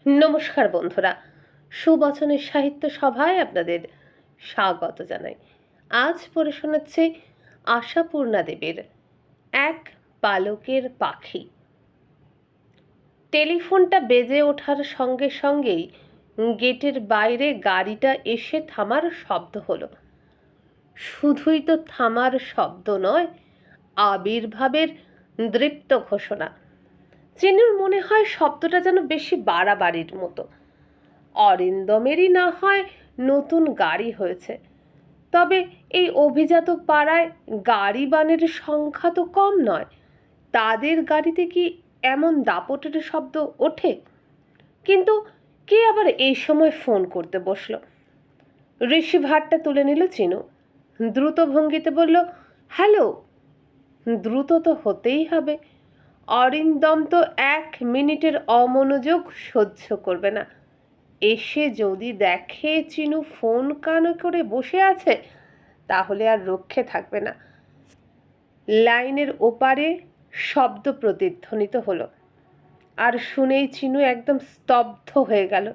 নমস্কার বন্ধুরা, সুবচনের সাহিত্য সভায় আপনাদের স্বাগত জানাই। আজ পড়ে শোনাচ্ছি আশাপূর্ণা দেবীর এক পালকের পাখি। টেলিফোনটা বেজে ওঠার সঙ্গে সঙ্গেই গেটের বাইরে গাড়িটা এসে থামার শব্দ হলো। শুধুই তো থামার শব্দ নয়, আবির্ভাবের দৃপ্ত ঘোষণা। চিনুর মনে হয় শব্দটা যেন বেশি বাড়াবাড়ির মতো। অরিন্দমেরই না হয় নতুন গাড়ি হয়েছে, তবে এই অভিজাত পাড়ায় গাড়ি বানের সংখ্যা তো কম নয়। তাদের গাড়িতে কি এমন দাপটের শব্দ ওঠে? কিন্তু কে আবার এই সময় ফোন করতে বসলো? রিসিভারটা তুলে নিল চিনু, দ্রুত ভঙ্গিতে বলল, হ্যালো। দ্রুত তো হতেই হবে, অরিন্দম তো 1 মিনিটের অমনোযোগ সহ্য করবে না। এসে যদি দেখে চিনু ফোন কানে করে বসে আছে, তাহলে আর রক্ষে থাকবে না। লাইনের ওপারে শব্দ প্রতিধ্বনিত হলো, আর শুনেই চিনু একদম স্তব্ধ হয়ে গেল।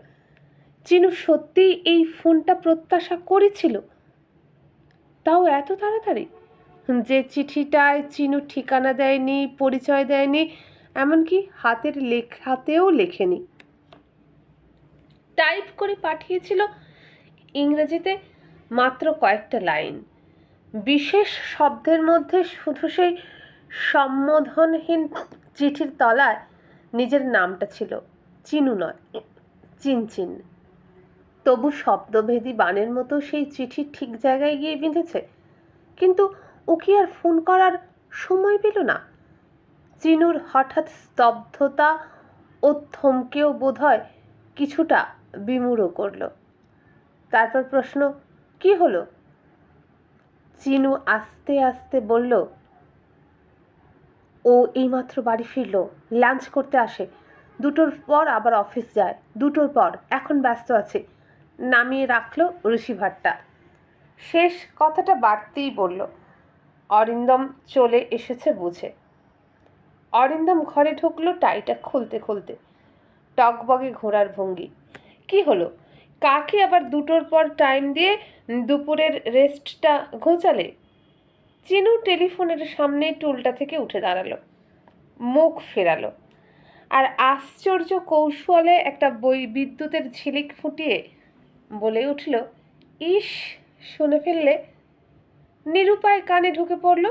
চিনু সত্যিই এই ফোনটা প্রত্যাশা করেছিল, তাও এত তাড়াতাড়ি। যে চিঠিটায় চিনু ঠিকানা দেয়নি, পরিচয় দেয়নি, এমনকি হাতের লেখাতেও লেখেনি, টাইপ করে পাঠিয়েছিল ইংরেজিতে মাত্র কয়েকটা লাইন। বিশেষ শব্দের মধ্যে শুধু সেই সম্বোধনহীন চিঠির তলায় নিজের নামটা ছিল, চিনু নয়, চিনচিন। তবু শব্দভেদী বানের মতো সেই চিঠি ঠিক জায়গায় গিয়ে বিঁধেছে। কিন্তু ও কি আর ফোন করার সময় পেল না? চিনুর হঠাৎ স্তব্ধতা ও থমকেও বোধহয় কিছুটা বিমূঢ় করল। তারপর প্রশ্ন, কি হলো? চিনু আস্তে আস্তে বলল, ও এইমাত্র বাড়ি ফিরল, লাঞ্চ করতে আসে, 2টোর পর আবার অফিস যায়, 2টোর পর, এখন ব্যস্ত আছে। নামিয়ে রাখলো রিসিভারটা। শেষ কথাটা বাড়তেই বলল, অরিন্দম চলে এসেছে বুঝে। অরিন্দম ঘরে ঢুকলো টাইটা খুলতে খুলতে, টকবগে ঘোড়ার ভঙ্গি। কি হলো? কাকে আবার 2টোর পর টাইম দিয়ে দুপুরের রেস্টটা ঘোচালে? চিনু টেলিফোনের সামনে টুলটা থেকে উঠে দাঁড়ালো, মুখ ফেরালো, আর আশ্চর্য কৌশলে একটা বিদ্যুতের ঝিলিক ফুটিয়ে বলে উঠল, ইস, শুনে ফেললে। নিরুপায় কানে ঢুকে পড়ল।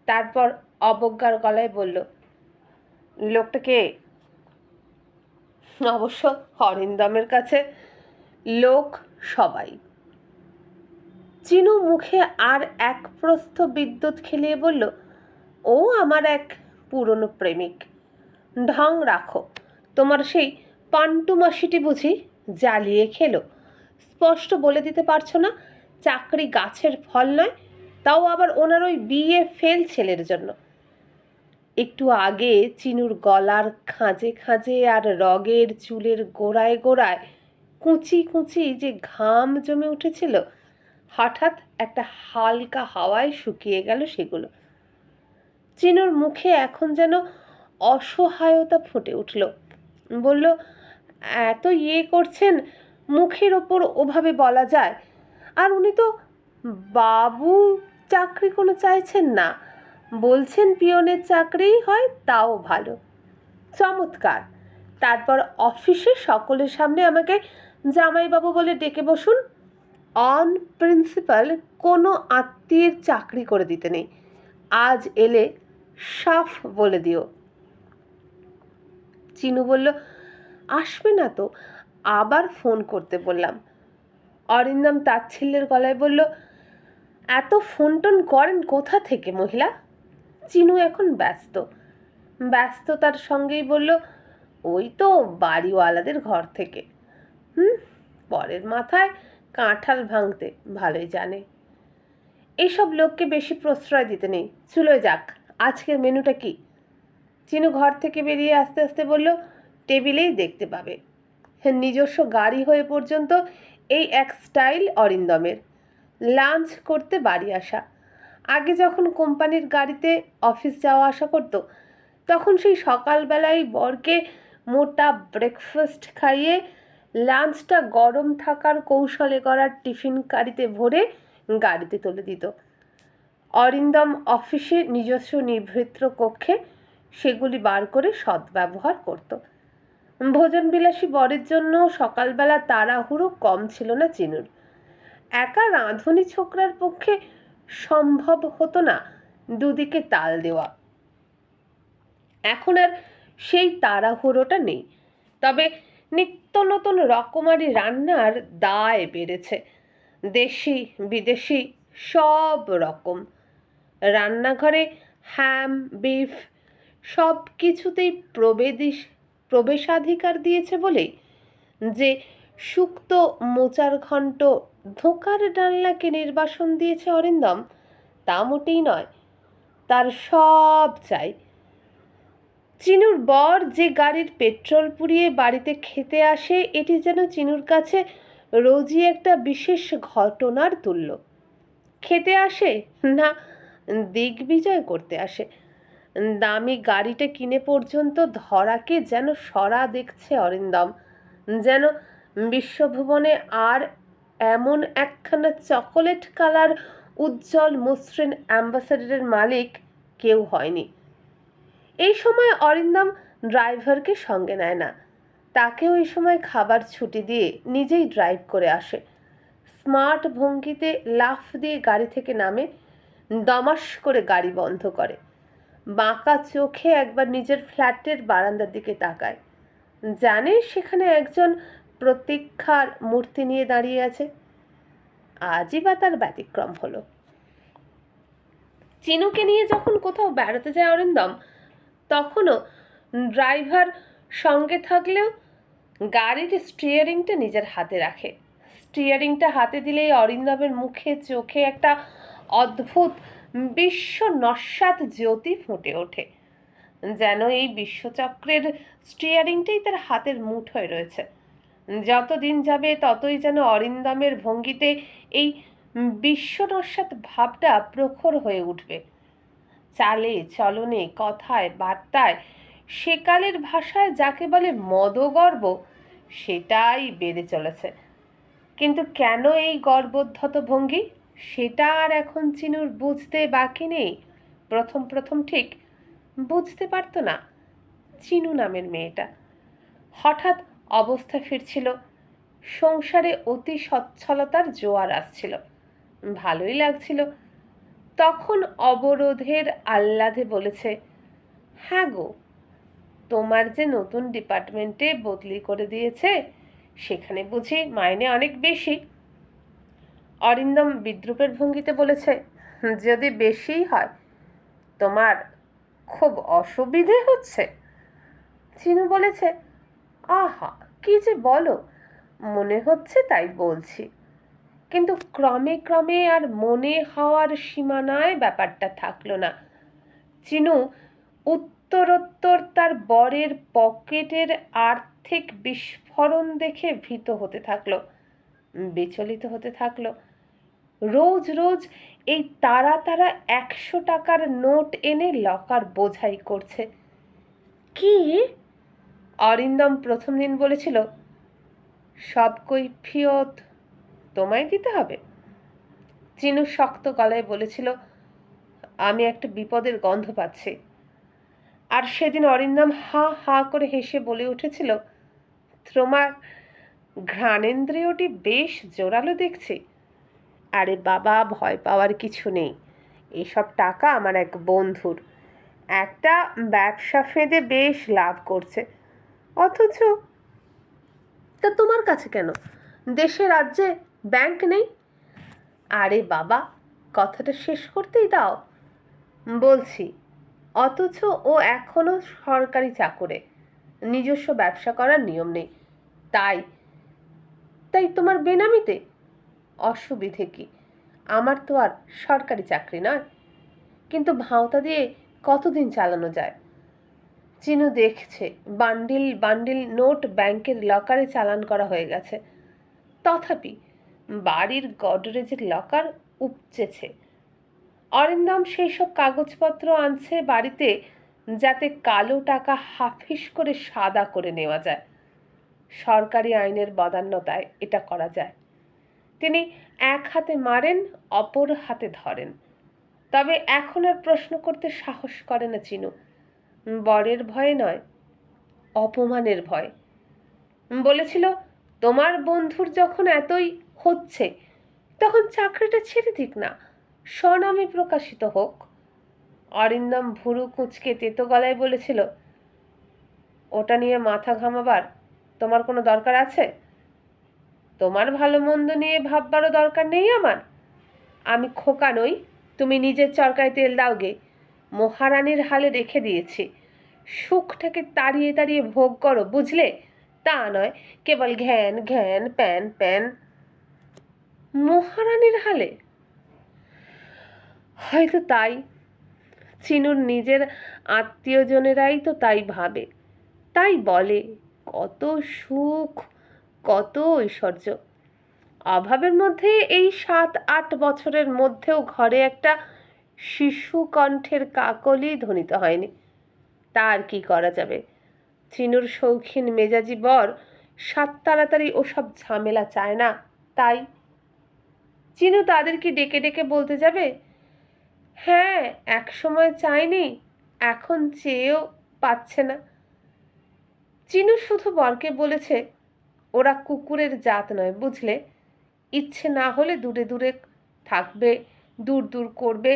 তারপর অবজ্ঞার গলায় বলল, লোকটা কে? অবশ্য অরিন্দমের কাছে লোক সবাই। চিনু মুখে আর এক প্রস্থ বিদ্যুৎ খেলিয়ে বলল, ও আমার এক পুরনো প্রেমিক। ঢং রাখো, তোমার সেই পান্টু মাসিটি বুঝি জ্বালিয়ে খেলো? স্পষ্ট বলে দিতে পারছো না চাকরি গাছের ফল নয়, তাও আবার ওনার ওই বিএ ফেল ছেলের জন্য? একটু আগে চিনুর গলার খাঁজে খাঁজে আর রগের চুলের গোড়ায় গোড়ায় কুচি কুচি যে ঘাম জমে উঠেছিল, হঠাৎ একটা হালকা হাওয়ায় শুকিয়ে গেল সেগুলো। চিনুর মুখে এখন যেন অসহায়তা ফুটে উঠল। বলল, এত করছেন, মুখের ওপর ওভাবে বলা যায়? আর উনি তো বাবু চাকরি কোনো চাইছেন না, বলছেন পিয়নের চাকরিই হয়, তাও ভালো। চমৎকার। তারপর অফিসে সকলের সামনে আমাকে জামাইবাবু বলে ডেকে বসুন। অন প্রিন্সিপাল কোনো আত্মীয়ের চাকরি করে দিতে নেই। আজ এলে সাফ বলে দিও। চিনু বলল, আসবে না তো, আবার ফোন করতে বললাম। অরিন্দম তাচ্ছিল্যের গলায় বলল, এত ফোন টোন করেন কোথা থেকে মহিলা? চিনু এখন ব্যস্ত। ব্যস্ততার সঙ্গেই বলল, ওই তো বাড়িওয়ালাদের ঘর থেকে। পরের মাথায় কাঁঠাল ভাঙতে ভালোই জানে। এইসব লোককে বেশি প্রশ্রয় দিতে নেই, চুলোয় যাক। আজকের মেনুটা কি? চিনু ঘর থেকে বেরিয়ে আস্তে আস্তে বলল, টেবিলেই দেখতে পাবে। নিজস্ব গাড়ি হয়ে পর্যন্ত এই এক স্টাইল অরিন্দমের, লাঞ্চ করতে বাড়ি আসা। আগে যখন কোম্পানির গাড়িতে অফিস যাওয়া আসা করত, তখন সেই সকালবেলায় বরকে মোটা ব্রেকফাস্ট খাইয়ে লাঞ্চটা গরম থাকার কৌশলে করার টিফিন কারিতে ভরে গাড়িতে তুলে দিত। অরিন্দম অফিসে নিজস্ব নিভৃত কক্ষে সেগুলি বার করে সদ্ব্যবহার করত। ভোজনবিলাসী বরের জন্য সকালবেলা তাড়াহুড়ো কম ছিল না চিনুর। একা রাঁধুনি ছোকরার পক্ষে সম্ভব হতো না দুদিকে তাল দেওয়া। এখন আর সেই তাড়াহুড়োটা নেই, তবে নিত্য নতুন রকমারি রান্নার দায় বেড়েছে। দেশি বিদেশি সব রকম রান্নাঘরে হ্যাম বিফ সব কিছুতেই প্রবেশাধিকার দিয়েছে বলেই যে শুক্ত মোচার ঘণ্ট ধোঁকার ডালনাকে নির্বাসন দিয়েছে অরিন্দম তা মোটেই নয়, তার সব চাই। চিনুর বর যে গাড়ির পেট্রোল পুড়িয়ে বাড়িতে খেতে আসে এটি যেন চিনুর কাছে রোজই একটা বিশেষ ঘটনার তুল্য। খেতে আসে না দিগ্বিজয় করতে আসে। দামি গাড়িটা কিনে পর্যন্ত ধরাকে যেন সরা দেখছে অরিন্দম, যেন বিশ্বভুবনে আর এমন একখানা চকোলেট কালার উজ্জ্বল মসৃণ অ্যাম্বাসেডরের মালিক কেউ হয়নি। এই সময় অরিন্দম ড্রাইভারকে সঙ্গে নেয় না, তাকেও এই সময় খাবার ছুটি দিয়ে নিজেই ড্রাইভ করে আসে। স্মার্ট ভঙ্গিতে লাফ দিয়ে গাড়ি থেকে নামে, দমাস করে গাড়ি বন্ধ করে, বাঁকা চোখে একবার নিজের ফ্ল্যাটের বারান্দার দিকে তাকায়। জানে সেখানে একজন প্রতীক্ষার মূর্তি নিয়ে দাঁড়িয়ে আছে। আজই বা তার ব্যতিক্রম হলো। চিনুকে নিয়ে যখন কোথাও বেড়াতে যায় অরিন্দম, তখনও ড্রাইভার সঙ্গে থাকলেও গাড়ির স্টিয়ারিংটা নিজের হাতে রাখে। স্টিয়ারিংটা হাতে দিলেই অরিন্দমের মুখে চোখে একটা অদ্ভুত বিশ্ব নস্যাৎ জ্যোতি ফুটে ওঠে, যেন এই বিশ্বচক্রের স্টিয়ারিংটাই তার হাতের মুঠোয় রয়েছে। যত দিন যাবে ততই যেন অরিন্দমের ভঙ্গিতে এই বিশ্ব নস্যাৎ ভাবটা প্রখর হয়ে উঠবে। চালে চলনে কথায় বার্তায় সেকালের ভাষায় যাকে বলে মদগর্ব সেটাই বেড়ে চলেছে। কিন্তু কেন এই গর্বোদ্ধত ভঙ্গি সেটা আর এখন চিনুর বুঝতে বাকি নেই। প্রথম প্রথম ঠিক বুঝতে পারত না। চিনু নামের মেয়েটা হঠাৎ অবস্থা ফিরছিল, সংসারে অতি সচ্ছলতার জোয়ার আসছিল, ভালোই লাগছিল। তখন অবরোধের আহ্লাদে বলেছে, হ্যাঁ গো, তোমার যে নতুন ডিপার্টমেন্টে বদলি করে দিয়েছে সেখানে বুঝি মাইনে অনেক বেশি? অরিন্দম বিদ্রূপের ভঙ্গিতে বলেছে, যদি বেশিই হয় তোমার খুব অসুবিধে হচ্ছে? চিনু বলেছে, আহা কি যে বলো, মনে হচ্ছে তাই বলছি। কিন্তু ক্রমে ক্রমে আর মনে হওয়ার সীমানায় ব্যাপারটা থাকলো না। চিনু উত্তরোত্তর তার বরের পকেটের আর্থিক বিস্ফোরণ দেখে ভীত হতে থাকলো, বিচলিত হতে থাকলো। রোজ রোজ এই তারা তারা 100 টাকার নোট এনে লকার বোঝাই করছে। কি? অরিন্দম প্রথম দিন বলেছিল, সব কৈফিয়ত তোমায় দিতে হবে। চিনু শক্ত গলায় বলেছিল, আমি একটা বিপদের গন্ধ পাচ্ছি। আর সেদিন অরিন্দম হা হা করে হেসে বলে উঠেছিল, তোমার ঘ্রাণেন্দ্রিয়টি বেশ জোরালো দেখছি। আরে বাবা, ভয় পাওয়ার কিছু নেই। এসব টাকা আমার এক বন্ধুর, একটা ব্যবসা ফেঁদে বেশ লাভ করছে। অথচ তা তোমার কাছে কেন? দেশে রাজ্যে ব্যাংক নেই? আরে বাবা, কথাটা শেষ করতেই দাও। বলছি, অথচ ও এখনো সরকারি চাকরে, নিজস্ব ব্যবসা করার নিয়ম নেই। তাই তাই তোমার বেনামিতে? অসুবিধে কি? আমার তো আর সরকারি চাকরি নয়, কিন্তু ভাঁওতা দিয়ে কতদিন চালানো যায়? চিনু দেখছে বান্ডিল বান্ডিল নোট ব্যাংকের লকারে চালান করা হয়ে গেছে। তথাপি বাড়ির গডরেজের লকার উপচেছে। অরিন্দম সেই সব কাগজপত্র আনছে বাড়িতে যাতে কালো টাকা হাফিস করে সাদা করে নেওয়া যায়। সরকারি আইনের বদান্যতায় এটা করা যায়। তিনি এক হাতে মারেন, অপর হাতে ধরেন। তবে এখন আর প্রশ্ন করতে সাহস করে না চিনু। বরের ভয়ে নয়, অপমানের ভয়। বলেছিল, তোমার বন্ধুর যখন এতই হচ্ছে তখন চাকরিটা ছেড়ে দিক না, স্বনামে প্রকাশিত হোক। অরিন্দম ভুরু কুঁচকে তেতো গলায় বলেছিল, ওটা নিয়ে মাথা ঘামাবার তোমার কোনো দরকার আছে? তোমার ভালো মন্দ নিয়ে ভাববারও দরকার নেই আমার। আমি খোকা নই, তুমি নিজের চরকায় তেল দাওগে। মহারানীর হালে রেখে দিয়েছি, সুখটাকে তাড়িয়ে তাড়িয়ে ভোগ করো, বুঝলে? তা নয় কেবল ঘ্যান ঘ্যান প্যান প্যান। মহারানীর হালে? হয়তো তাই। চিনুর নিজের আত্মীয়জনেরাই তো তাই ভাবে, তাই বলে। কত সুখ, কত ঐশ্বর্য। অভাবের মধ্যে এই 7-8 বছরের মধ্যেও ঘরে একটা শিশু কণ্ঠের কাকলি ধ্বনিত হয়নি। তার কি করা যাবে? চিনুর শৌখিন মেজাজি বর সাত তাড়াতাড়ি ওসব ঝামেলা চায় না। তাই চিনু তাদেরকে ডেকে ডেকে বলতে যাবে, হ্যাঁ এক সময় চায়নি, এখন চেয়েও পাচ্ছে না। চিনু শুধু বরকে বলেছে, ওরা কুকুরের জাত নয়, বুঝলে? ইচ্ছে না হলে দূরে দূরে থাকবে, দূর দূর করবে,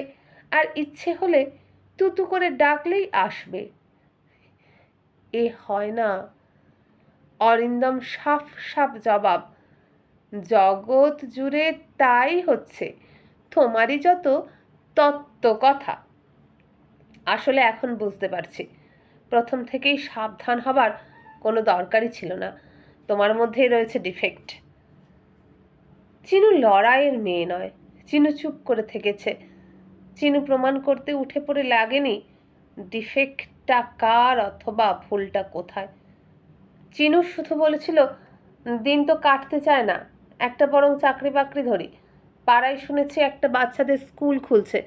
আর ইচ্ছে হলে তুতু করে ডাকলেই আসবে। এ হয় না। অরিন্দম সাফ সাফ জবাব, জগৎ জুড়ে তাই হচ্ছে, তোমারই যত তত্ত্ব কথা। আসলে এখন বুঝতে পারছি, প্রথম থেকেই সাবধান হবার কোনো দরকারই ছিল না। তোমার মধ্যেই রয়েছে ডিফেক্ট। চিনু লড়াইয়ের মেয়ে নয়। চিনু চুপ করে থেকেছে। চিনু প্রমাণ করতে উঠে পড়ে লাগেনি ডিফেক্টটা কার অথবা ভুলটা কোথায়। চিনু শুধু বলেছিল, দিন তো কাটতে চায় না, একটা বরং চাকরি বাকরি ধরি। পাড়ায় শুনেছি একটা বাচ্চাদের স্কুল খুলছে।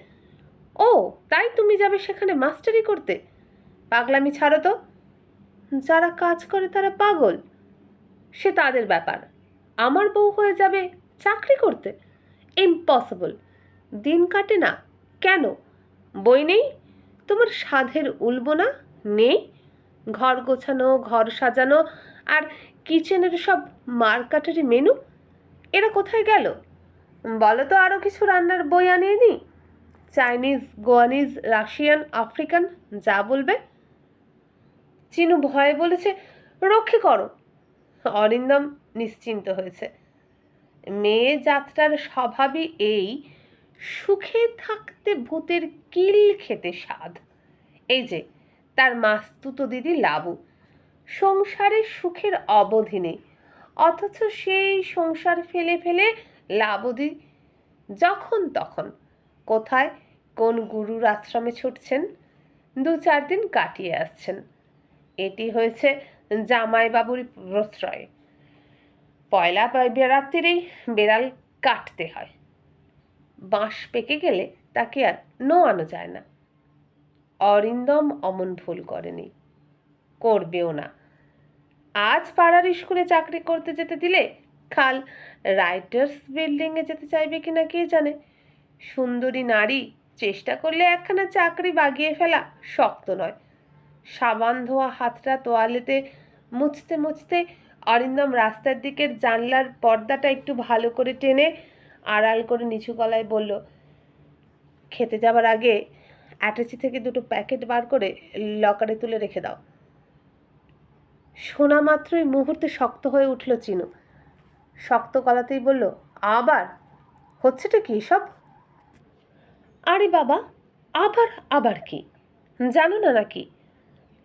ও তাই তুমি যাবে সেখানে মাস্টারি করতে? পাগলামি ছাড়ো তো। যারা কাজ করে তারা পাগল, সে তাদের ব্যাপার। আমার বউ হয়ে যাবে চাকরি করতে? ইম্পসিবল। দিন কাটে না কেন? বই নেই? তোমার সাধের উলবোনা নেই? ঘর গোছানো, ঘর সাজানো আর কিচেনের সব মার্কাটারি মেনু, এরা কোথায় গেল? বলো তো আরও কিছু রান্নার বই আনিয়ে নিই। চাইনিজ, গোয়ানিজ, রাশিয়ান, আফ্রিকান, যা বলবে। চিনু ভয়ে বলেছে, রক্ষে করো। অরিন্দম নিশ্চিন্ত হয়েছে। মেয়ে যাত্রার স্বভাবই এই, সুখে থাকতে ভূতের কিল খেতে স্বাদ। এই যে তার মাস্তুতো দিদি লাবু, সংসারে সুখের অবধি নেই, অথচ সেই সংসার ফেলে ফেলে লাবুদি যখন তখন কোথায় কোন গুরুর আশ্রমে ছুটছেন, 2-4 দিন কাটিয়ে আসছেন। এটি হয়েছে জামাইবাবুর প্রশ্রয়। পয়লা রাত্রিরেই বেড়াল কাটতে হয়। বাঁশ পেকে গেলে তাকে আর নোয়ানো যায় না। অরিন্দম অমন ভুল করেনি, করবেও না। আজ পাড়ার স্কুলে চাকরি করতে যেতে দিলে কাল রাইটার্স বিল্ডিংয়ে যেতে চাইবে কিনা কে জানে। সুন্দরী নারী চেষ্টা করলে একখানা চাকরি বাগিয়ে ফেলা শক্ত নয়। সাবান ধোয়া হাতটা তোয়ালেতে মুছতে মুছতে অরিন্দম রাস্তার দিকের জানলার পর্দাটা একটু ভালো করে টেনে আড়াল করে নিচু গলায় বলল, খেতে যাবার আগে অ্যাটাচি থেকে 2টো প্যাকেট বার করে লকারে তুলে রেখে দাও। শোনা মাত্রই মুহূর্তে শক্ত হয়ে উঠল চিনু। শক্ত গলাতেই বলল, আবার? হচ্ছেটা কি সব? আরে বাবা, আবার আবার কি? জানো না নাকি?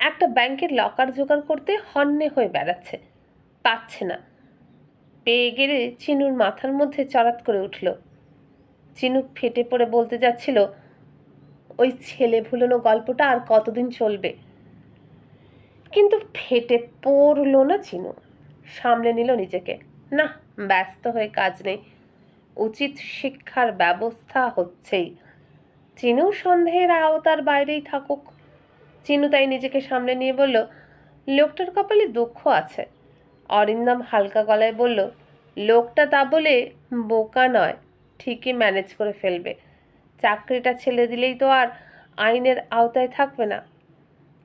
একটা ব্যাংকের লকার জোগাড় করতে হন্যে হয়ে বেড়াচ্ছে, পাচ্ছে না। পেয়ে গেলে চিনুর মাথার মধ্যে চড়াত করে উঠল। চিনু ফেটে পড়ে বলতে যাচ্ছিল, ওই ছেলে ভুলোনো গল্পটা আর কতদিন চলবে? কিন্তু ফেটে পড়ল না চিনু। সামলে নিল নিজেকে। না, ব্যস্ত হয়ে কাজ নেই, উচিত শিক্ষার ব্যবস্থা হচ্ছেই। চিনু সন্দেহের আওতার বাইরেই থাকুক। চিনু তাই নিজেকে সামনে নিয়ে বলল, লোকটার কপালে দুঃখ আছে। অরিন্দম হালকা গলায় বলল, লোকটা তা বলে বোকা নয়, ঠিকই ম্যানেজ করে ফেলবে। চাকরিটা ছেড়ে দিলেই তো আর আইনের আওতায় থাকবে না।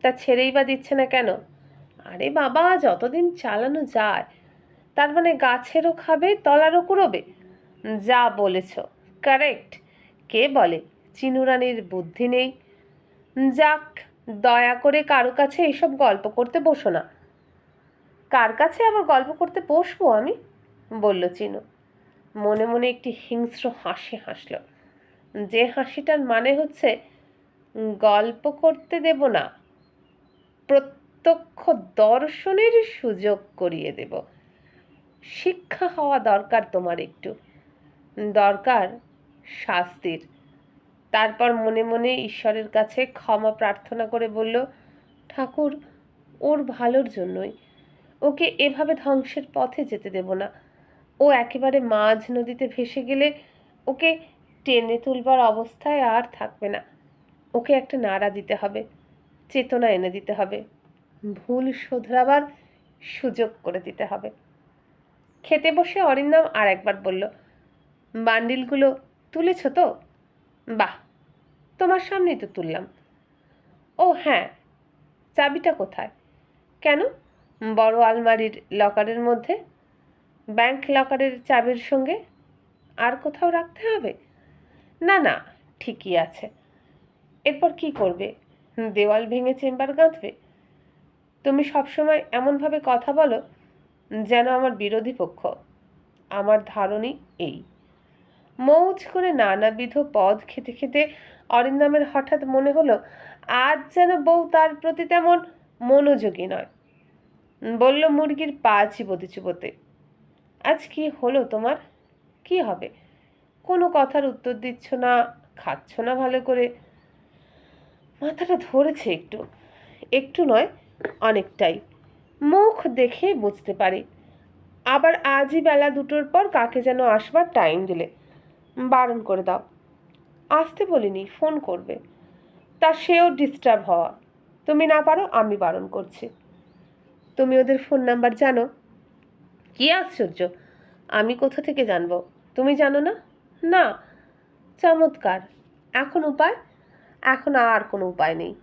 তা ছেড়েই বা দিচ্ছে না কেন? আরে বাবা, যতদিন চালানো যায়। তার মানে গাছেরও খাবে, তলারও কুড়োবে। যা বলেছ, কারেক্ট। কে বলে চিনু রানীর বুদ্ধি নেই? যাক, দয়া করে কারো কাছে এইসব গল্প করতে বসো না। কার কাছে আবার গল্প করতে বসবো আমি? বলল চিনু। মনে মনে একটি হিংস্র হাসি হাসল, যে হাসিটার মানে হচ্ছে, গল্প করতে দেব না, প্রত্যক্ষ দর্শনের সুযোগ করিয়ে দেব। শিক্ষা হওয়া দরকার তোমার, একটু দরকার শাস্তির। তারপর মনে মনে ঈশ্বরের কাছে ক্ষমা প্রার্থনা করে বলল, ঠাকুর, ওর ভালোর জন্যই। ওকে এভাবে ধ্বংসের পথে যেতে দেব না। ও একেবারে মাঝ নদীতে ভেসে গেলে ওকে টেনে তুলবার অবস্থায় আর থাকবে না। ওকে একটা নাড়া দিতে হবে, চেতনা এনে দিতে হবে, ভুল শোধরাবার সুযোগ করে দিতে হবে। খেতে বসে অরিন্দম আর একবার বলল, বান্ডিলগুলো তুলেছ তো? বাহ, তোমার সামনেই তো তুললাম। ও হ্যাঁ, চাবিটা কোথায়? কেন? বড় আলমারির লকারের মধ্যে, ব্যাংক লকারের চাবির সঙ্গে। আর কোথাও রাখতে হবে? না না, ঠিকই আছে। এরপর কি করবে? দেওয়াল ভেঙে চেম্বার গাঁথবে? তুমি সবসময় এমনভাবে কথা বলো যেন আমার বিরোধী পক্ষ। আমার ধারণই এই। মৌজ করে নানাবিধ পদ খেতে খেতে অরিন্দমের হঠাৎ মনে হলো, আজ যেন বউ তার প্রতি তেমন মনোযোগী নয়। বলল মুরগির পা চিবোতে চিবোতে, আজ কি হলো তোমার? কি হবে? কোনো কথার উত্তর দিচ্ছ না, খাচ্ছ না ভালো করে। মাথাটা ধরেছে একটু, একটু নয়, অনেকটাই। মুখ দেখে বুঝতে পারি। আবার আজই বেলা 2টোর পর কাকে যেন আসবার টাইম দিলে, বারণ করে দাও। আসতে বলিনি, ফোন করবে। তা সেও ডিস্টার্ব হওয়া। তুমি না পারো, আমি বারণ করছি। তুমি ওদের ফোন নাম্বার জানো? কি আশ্চর্য, আমি কোথা থেকে জানবো? তুমি জানো না? না। চমৎকার। এখন উপায়? এখন আর কোনো উপায় নেই,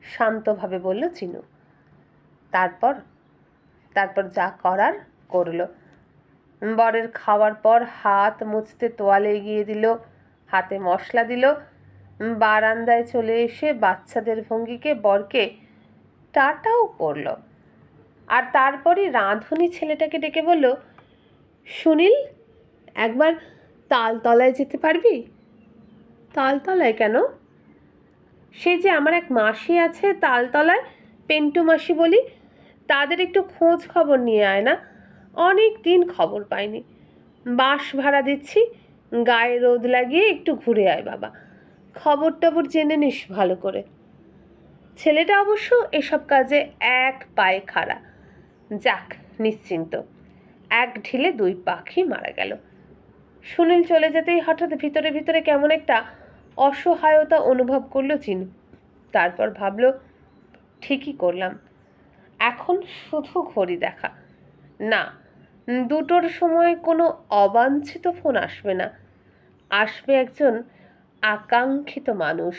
শান্তভাবে বলল চিনু। তারপর তারপর যা করার করলো। বরের খাওয়ার পর হাত মুছতে তোয়ালে এগিয়ে দিল, হাতে মশলা দিল, বারান্দায় চলে এসে বাচ্চাদের ভঙ্গিকে বরকে টাটাও করল। আর তারপরই রাঁধুনি ছেলেটাকে ডেকে বলল, সুনীল, একবার তালতলায় যেতে পারবি? তালতলায় কেন? সেই যে আমার এক মাসি আছে তালতলায়, পেন্টু মাসি বলি, তাদের একটু খোঁজ খবর নিয়ে আয় না। অনেক দিন খবর পাইনি। বাস ভাড়া দিচ্ছি, গায়ে রোদ লাগিয়ে একটু ঘুরে আয় বাবা। খবর টবর জেনে নিস ভালো করে। ছেলেটা অবশ্য এসব কাজে এক পায়ে খাড়া। যাক, নিশ্চিন্ত। এক ঢিলে 2 পাখি মারা গেল। সুনীল চলে যেতেই হঠাৎ ভিতরে ভিতরে কেমন একটা অসহায়তা অনুভব করলো চিনু। তারপর ভাবল, ঠিকই করলাম। এখন শুধু ঘড়ি দেখা না, 2টোর সময় কোনো অবাঞ্ছিত ফোন আসবে না। আসবে একজন আকাঙ্ক্ষিত মানুষ।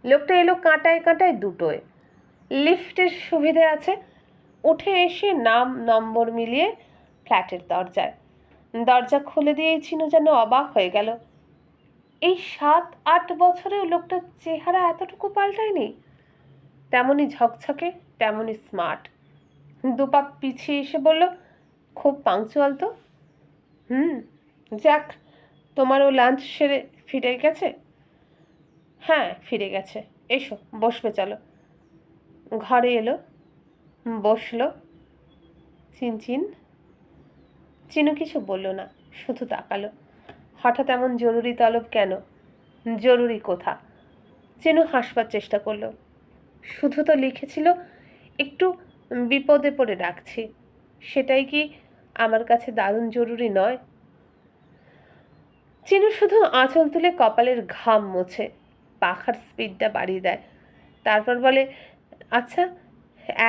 লোকটা এলো কাঁটায় কাঁটায় 2টোয়। লিফটের সুবিধে আছে। উঠে এসে নাম নম্বর মিলিয়ে ফ্ল্যাটের দরজায়। দরজা খুলে দিয়েই চিনু যেন অবাক হয়ে গেল। এই 7-8 বছরেও লোকটার চেহারা এতটুকু পাল্টায়নি। তেমনই ঝকঝকে, তেমনই স্মার্ট। 2 পা পিছিয়ে এসে বলল, খুব পাংচুয়াল তো। যাক, তোমারও লাঞ্চ সেরে ফিরে গেছে? হ্যাঁ, ফিরে গেছে। এসো, বসবে চলো। ঘরে এলো, বসলো। চিনচিন। চিনু কিছু বলল না, শুধু তাকালো। হঠাৎ এমন জরুরি তলব কেন? জরুরি কোথা? চিনু হাসবার চেষ্টা করলো। শুধু তো লিখেছিল একটু বিপদে পড়ে ডাকছি। সেটাই কি আমার কাছে দারুণ জরুরি নয়? চিনু শুধু আঁচল তুলে কপালের ঘাম মোছে, পাখার স্পিডটা বাড়িয়ে দেয়। তারপর বলে, আচ্ছা,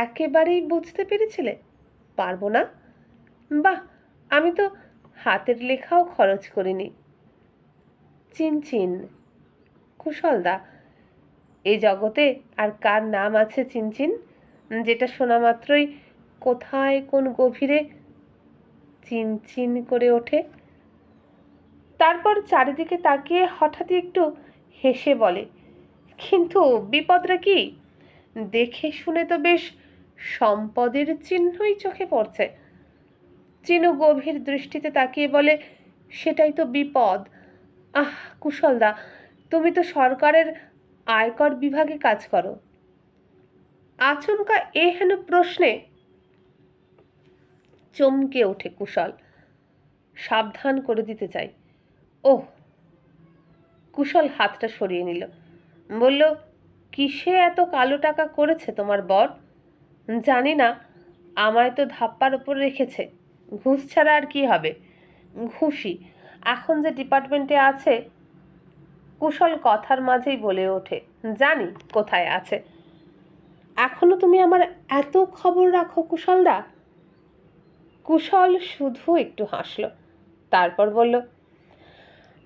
একেবারেই বুঝতে পেরেছিলে? পারবো না? বাহ, আমি তো হাতের লেখাও খরচ করিনি। চিনচিন। কুশলদা, এই জগতে আর কার নাম আছে চিনচিন, যেটা শোনা মাত্রই কোথায় কোন গভীরে চিনচিন করে ওঠে? তারপর চারিদিকে তাকিয়ে হঠাৎই একটু হেসে বলে, কিন্তু বিপদটা কি? দেখে শুনে তো বেশ সম্পদের চিহ্নই চোখে পড়ছে। চিনু গভীর দৃষ্টিতে তাকিয়ে বলে, সেটাই তো বিপদ। আহ কুশলদা, তুমি তো সরকারের আয়কর বিভাগে কাজ করো। আচমকা হেন প্রশ্নে চমকে ওঠে কুশল। সাবধান করে দিতে চাই। ওহ। কুশল হাতটা সরিয়ে নিল, বলল, কিসে এত কালো টাকা করেছে তোমার বর? জানি না, আমায় তো ধাপ্পার উপর রেখেছে। ঘুষ ছাড়া আর কি হবে? ঘুষই এখন যে ডিপার্টমেন্টে আছে। কুশল কথার মাঝেই বলে ওঠে, জানি কোথায় আছে। এখনো তুমি আমার এত খবর রাখো কুশলদা? কুশল শুধু একটু হাসল, তারপর বলল,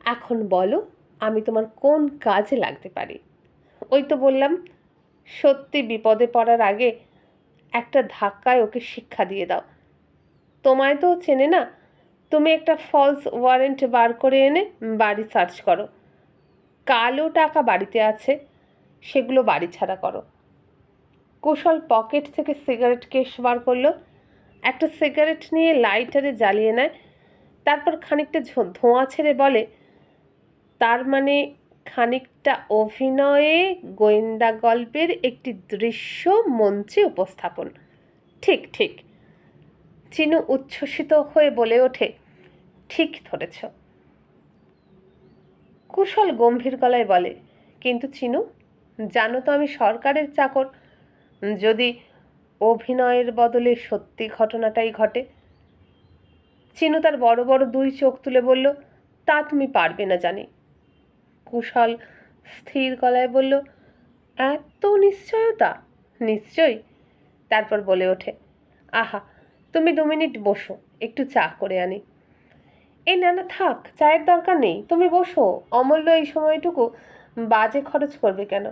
এখন বলো আমি তোমার কোন কাজে লাগতে পারি? ওই তো বললাম, সত্যি বিপদে পড়ার আগে একটা ধাক্কায় ওকে শিক্ষা দিয়ে দাও। তোমায় তো চেনে না, তুমি একটা ফলস ওয়ারেন্ট বার করে এনে বাড়ি সার্চ করো। কালো টাকা বাড়িতে আছে, সেগুলো বাড়ি ছাড়া করো। কুশল পকেট থেকে সিগারেট কেস বার করলো, একটা সিগারেট নিয়ে লাইটারে জ্বালিয়ে নেয়, তারপর খানিকটা ধোঁয়া ছেড়ে বলে, তার মানে খানিকটা অভিনয়ে গোয়েন্দা গল্পের একটি দৃশ্য মঞ্চে উপস্থাপন। ঠিক ঠিক। চিনু উচ্ছ্বসিত হয়ে বলে ওঠে, ঠিক ধরেছ। কুশল গম্ভীর গলায় বলে, কিন্তু চিনু, জানো তো আমি সরকারের চাকর। যদি অভিনয়ের বদলে সত্যি ঘটনাটাই ঘটে? চিনু তার বড় বড় দুই চোখ তুলে বলল, তা তুমি পারবে না জানি। কুশল স্থির গলায় বলল, এত নিশ্চয়তা? নিশ্চয়ই। তারপর বলে ওঠে, আহা, তুমি 2 মিনিট বসো, একটু চা করে আনি। এই না না, থাক, চায়ের দরকার নেই, তুমি বসো। অমূল্য এই সময়টুকু বাজে খরচ করবে কেন?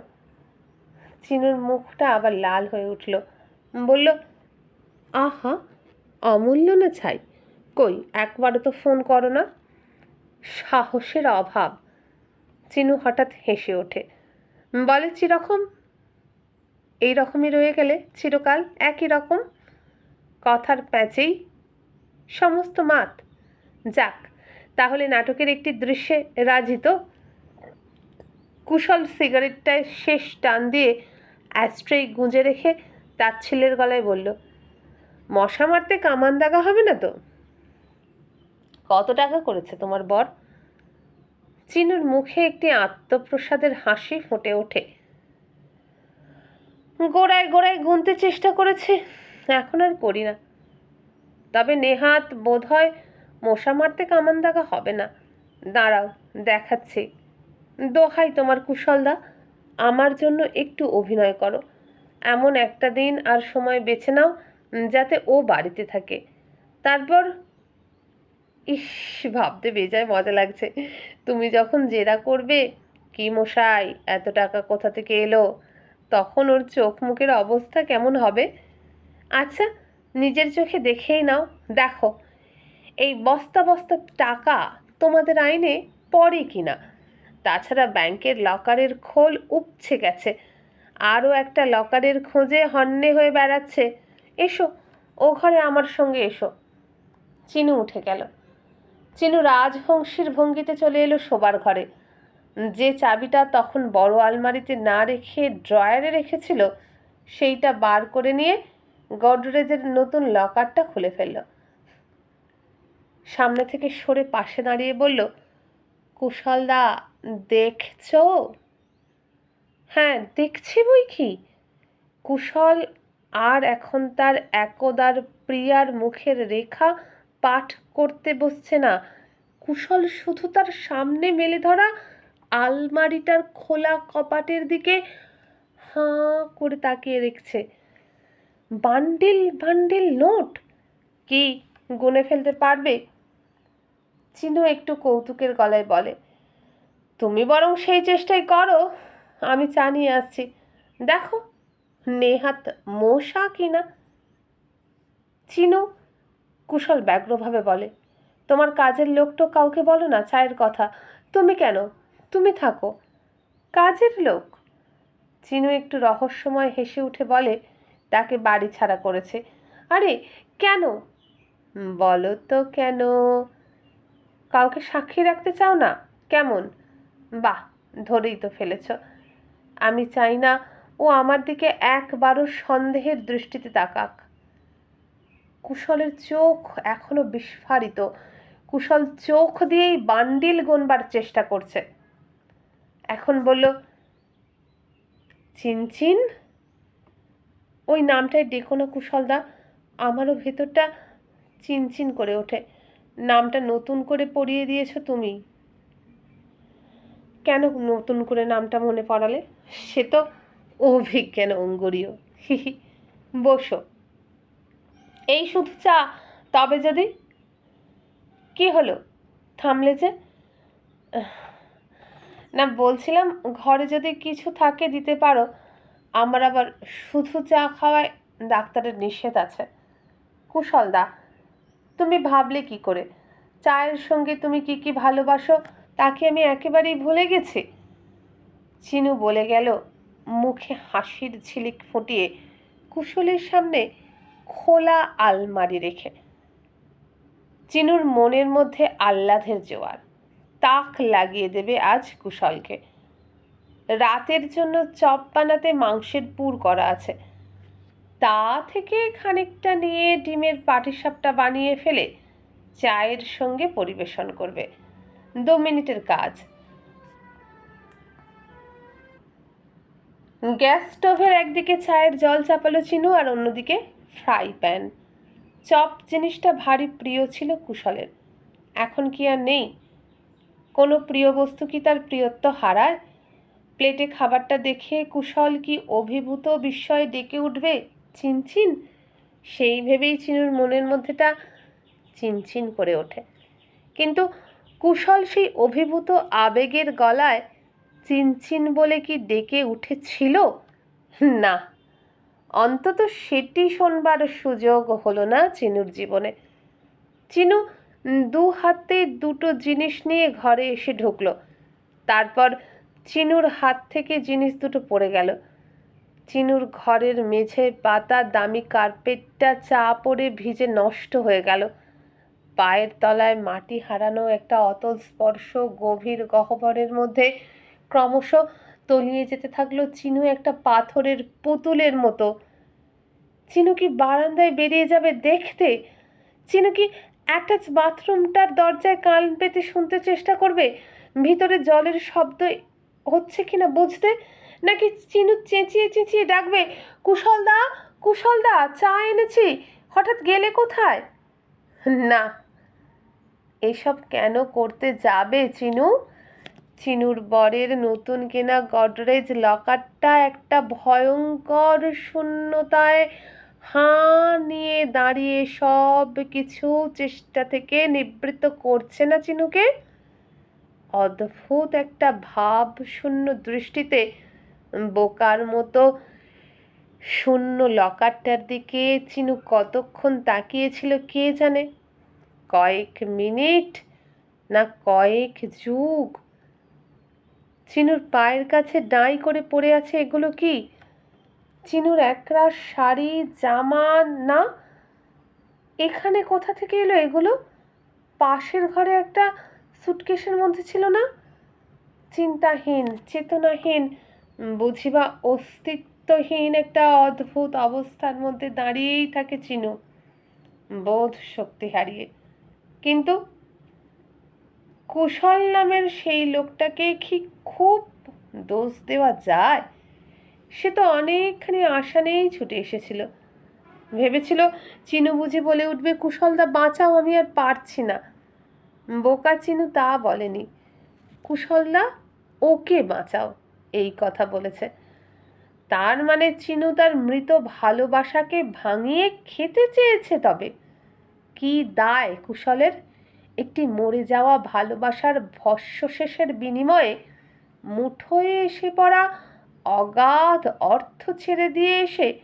চিনুর মুখটা আবার লাল হয়ে উঠল, বলল, আহা, অমূল্য না ছাই, কই একবারও তো ফোন করো না। সাহসের অভাব। চিনু হঠাৎ হেসে ওঠে, বলে, চিরকম এই রকমই রয়ে গেলে চিরকাল একই রকম কথার প্যাঁচেই সমস্ত মাত। যাক, তাহলে নাটকের একটি দৃশ্যে রাজি তো? কুশল সিগারেটটায় শেষ টান দিয়ে অ্যাস্ট্রে গুঁজে রেখে তাচ্ছিল্যের গলায় বলল, মশা মারতে কামান দাগা হবে না তো? কত টাকা করেছে তোমার বর? চিনুর মুখে একটি আত্মপ্রসাদের হাসি ফুটে ওঠে। গোড়ায় গোড়ায় গুনতে চেষ্টা করেছে, এখন আর করি না। তবে নেহাত বোধ হয় মশা মারতে কামান দাগা হবে না। দাঁড়াও, দেখাচ্ছি। দোহাই তোমার কুশলদা, আমার জন্য একটু অভিনয় করো। এমন একটা দিন আর সময় বেছে নাও যাতে ও বাড়িতে থাকে। তারপর, ইস, ভাবতে বেজায় মজা লাগছে। তুমি যখন জেরা করবে, কি মশাই এত টাকা কোথা থেকে এলো, তখন ওর চোখ মুখের অবস্থা কেমন হবে? আচ্ছা, নিজের চোখে দেখেই নাও, দেখো এই বস্তা বস্তা টাকা তোমাদের আইনে পড়ে কিনা। তাছাড়া ব্যাংকের লকারের খোল উপছে গেছে, আরও একটা লকারের খোঁজে হন্যে হয়ে বেড়াচ্ছে। এসো, ও ঘরে আমার সঙ্গে এসো। চিনু উঠে গেল। চিনু রাজহংসীর ভঙ্গিতে চলে এলো শোবার ঘরে। যে চাবিটা তখন বড় আলমারিতে না রেখে ড্রয়ারে রেখেছিল, সেইটা বার করে নিয়ে গডরেজের নতুন লকারটা খুলে ফেলল। সামনে থেকে সরে পাশে দাঁড়িয়ে বলল, কুশলদা, দেখছ? হ্যাঁ, দেখছি বই কি। কুশল আর এখন তার একদার প্রিয়ার মুখের রেখা পাঠ করতে বসছে না। কুশল শুধু তার সামনে মেলে ধরা আলমারিটার খোলা কপাটের দিকে হাঁ করে তাকিয়ে দেখছে। বান্ডিল বান্ডিল নোট, কি গুনে ফেলতে পারবে? চিনু একটু কৌতুকের গলায় বলে, তুমি বরং সেই চেষ্টাই করো, আমি চা নিয়ে আসছি, দেখো নেহাত মশা কিনা। চিনু কুশল ব্যগ্রভাবে বলে, তোমার কাজের লোকটো কাউকে বলো না চায়ের কথা। তুমি কেন, তুমি থাকো। কাজের লোক? চিনু একটু রহস্যময় হেসে উঠে বলে, তাকে বাড়ি ছাড়া করেছে। আরে কেন? বলো তো কেন? কাউকে সাক্ষী রাখতে চাও না? কেমন? বাহ, ধরেই তো ফেলেছ। আমি চাই না ও আমার দিকে একবারও সন্দেহের দৃষ্টিতে তাকাক। কুশলের চোখ এখনো বিস্ফারিত। কুশল চোখ দিয়েই বান্ডিল গোনবার চেষ্টা করছে। এখন বলল, চিনচিন? ওই নামটাই ডেকো না কুশলদা, আমারও ভেতরটা চিনচিন করে ওঠে। নামটা নতুন করে পড়িয়ে দিয়েছ তুমি। কেন নতুন করে নামটা মনে পড়ালে? সে তো অভিজ্ঞান অঙ্গুরীয়। হিহি, বসো। এই শুধু চা? তবে যদি? কি হলো, থামলে যে? না, বলছিলাম ঘরে যদি কিছু থাকে দিতে পারো, আমার আবার শুধু চা খাওয়ায় ডাক্তারের নিষেধ আছে। কুশলদা, তুমি ভাবলে কি করে? চায়ের সঙ্গে তুমি কি কি ভালোবাসো তা কি আমি একেবারেই ভুলে গেছি? চিনু বলে গেল, মুখে হাসির ঝিলিক ফুটিয়ে, কুশলের সামনে খোলা আলমারি রেখে। চিনুর মনের মধ্যে আহ্লাদের জোয়ার। তাক লাগিয়ে দেবে আজ কুশলকে। রাতের জন্য চপ বানাতে মাংসের পুর করা আছে, তা থেকে খানিকটা নিয়ে ডিমের পাটিসাপটা বানিয়ে ফেলে চায়ের সঙ্গে পরিবেশন করবে। 2 মিনিটের কাজ। গ্যাস স্টোভের একদিকে চায়ের জল চাপালো চিনু, আর অন্যদিকে ফ্রাই প্যান। চপ জিনিসটা ভারী প্রিয় ছিল কুশলের। এখন কি আর নেই? কোনো প্রিয় বস্তু কি তার প্রিয়ত্ব হারায়? প্লেটে খাবারটা দেখে কুশল কি অভিভূত বিস্ময়ে ডেকে উঠবে, চিনচিন? সেই ভেবেই চিনুর মনের মধ্যেটা চিনচিন করে ওঠে। কিন্তু কুশল সেই অভিভূত আবেগের গলায় চিনচিন বলে কি ডেকে উঠেছিল? না, অন্তত সেটি শোনবার সুযোগ হলো না চিনুর জীবনে। চিনু 2 হাতে 2টো জিনিস নিয়ে ঘরে এসে ঢুকলো। তারপর চিনুর হাত থেকে জিনিস দুটো পড়ে গেল। চিনুর ঘরের মেঝেয় পাতা দামি কার্পেটটা চা পড়ে ভিজে নষ্ট হয়ে গেল। পায়ের তলায় মাটি হারানো একটা অতল স্পর্শ গভীর গহ্বরের মধ্যে ক্রমশ তলিয়ে যেতে থাকলো চিনু একটা পাথরের পুতুলের মতো। চিনু কি বারান্দায় বেরিয়ে যাবে দেখতে? চিনু কি অ্যাটাচ বাথরুমটার দরজায় কান পেতে শুনতে চেষ্টা করবে ভিতরে জলের শব্দ হচ্ছে কিনা বুঝতে? নাকি চিনু চেঁচিয়ে চেঁচিয়ে ডাকবে, কুশলদা, কুশলদা, চা এনেছি, হঠাৎ গেলে কোথায়? না, এসব কেন করতে যাবে চিনু? চিনুর বরের নতুন কেনা গডরেজ লকারটা একটা ভয়ঙ্কর শূন্যতায় হাঁ নিয়ে দাঁড়িয়ে সব কিছু চেষ্টা থেকে নিবৃত্ত করছে না চিনুকে? অদ্ভুত একটা ভাব শূন্য দৃষ্টিতে বোকার মতো শূন্য লকারটার দিকে চিনু কতক্ষণ তাকিয়েছিল কে জানে? কয়েক মিনিট, না কয়েক যুগ। চিনুর পায়ের কাছে ডাঁই করে পড়ে আছে এগুলো কি? চিনুর একরাশ শাড়ি, জামা? না, এখানে কোথা থেকে এলো এগুলো? পাশের ঘরে একটা সুটকেসের মধ্যে ছিল না? চিন্তাহীন, চেতনাহীন, বুঝিবা অস্তিত্বহীন একটা অদ্ভুত অবস্থার মধ্যে দাঁড়িয়েই থাকে চিনু, বোধ শক্তি হারিয়ে। কিন্তু কুশল নামের সেই লোকটাকে কি খুব দোষ দেওয়া যায়? সে তো অনেকখানি আশা নিয়েই ছুটে এসেছিল। ভেবেছিল চিনু বুঝি বলে উঠবে, কুশলদা বাঁচাও, আমি আর পারছি না। বোকা চিনু তা বলেনি। কুশলদা ওকে বাঁচাও এই কথা বলেছে। তার মানে চিনু তার মৃত ভালোবাসাকে ভাঙিয়ে খেতে চেয়েছে। তবে কি দায় কুশলের? একটি মরে যাওয়া ভালোবাসার ভস্মশেষের বিনিময়ে মুঠোয় এসে পড়া অগাধ অর্থ ছেড়ে দিয়ে এসে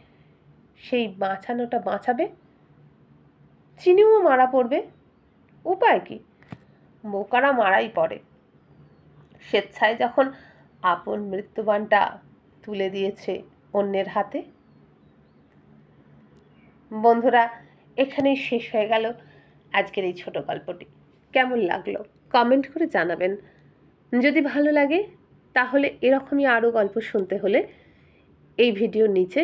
সেই বাঁচানোটা বাঁচাবে? চিনিও মারা পড়বে। উপায় কি? বোকারা মারাই পড়ে। স্বেচ্ছায় যখন আপন মৃত্যুবানটা তুলে দিয়েছে অন্যের হাতে। বন্ধুরা, এখানেই শেষ হয়ে গেল আজকের এই ছোট গল্পটি। কেমন লাগলো কমেন্ট করে জানাবেন। যদি ভালো লাগে তাহলে এরকমই আরও গল্প শুনতে হলে এই ভিডিওর নিচে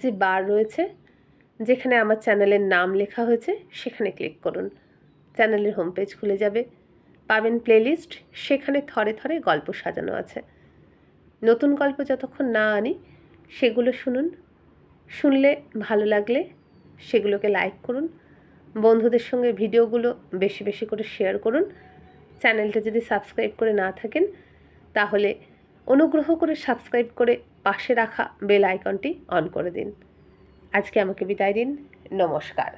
যে বার রয়েছে, যেখানে আমার চ্যানেলের নাম লেখা হয়েছে, সেখানে ক্লিক করুন। চ্যানেলের হোম পেজ খুলে যাবে, পাবেন প্লেলিস্ট, সেখানে থরে থরে গল্প সাজানো আছে। নতুন গল্প যতক্ষণ না আনি সেগুলো শুনুন। শুনলে ভালো লাগলে সেগুলোকে লাইক করুন, বন্ধুদের সঙ্গে ভিডিওগুলো বেশি বেশি করে শেয়ার করুন। চ্যানেলটা যদি সাবস্ক্রাইব করে না থাকেন তাহলে অনুগ্রহ করে সাবস্ক্রাইব করে পাশে রাখা বেল আইকনটি অন করে দিন। আজকে আমাকে বিদায় দিন। নমস্কার।